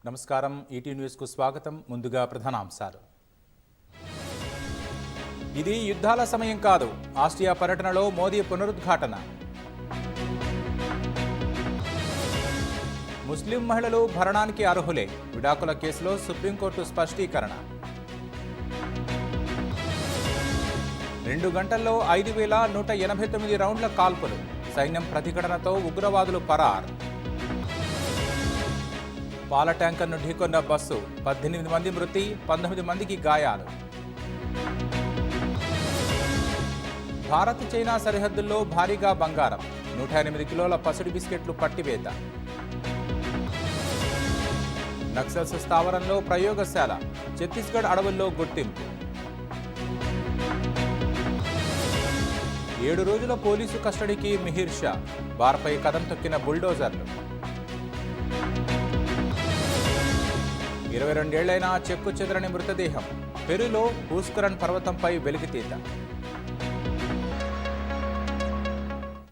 నమస్కారం ఈటీ న్యూస్కు స్వాగతం. ముందుగా ప్రధానాంశాలు. ఇది యుద్ధాల సమయం కాదు. ఆస్ట్రియా పర్యటనలో మోదీ పునరుద్ఘాటన. ముస్లిం మహిళలు భరణానికి అర్హులే. విడాకుల కేసులో సుప్రీంకోర్టు స్పష్టీకరణ. 2 గంటల్లో 5,189 రౌండ్ల కాల్పులు. సైన్యం ప్రతిఘటనతో ఉగ్రవాదులు పరార్. పాల ట్యాంకర్ను ఢీకొన్న బస్సు. 18 మంది మృతి, 19 మందికి గాయాలు. భారత్ చైనా సరిహద్దుల్లో భారీగా బంగారం. 108 కిలోల పసిడి బిస్కెట్లు పట్టివేత. నక్సల్స్ స్థావరంలో ప్రయోగశాల. ఛత్తీస్గఢ్ అడవుల్లో గుర్తింపు. 7 రోజుల పోలీసు కస్టడీకి మిహిర్ షా. బార్పై కదం తొక్కిన బుల్డోజర్లు. 22 ఏళ్లైన చెక్కు చెదరని మృతదేహం. పెరులో హూస్కరన్ పర్వతంపై వెలికితీత.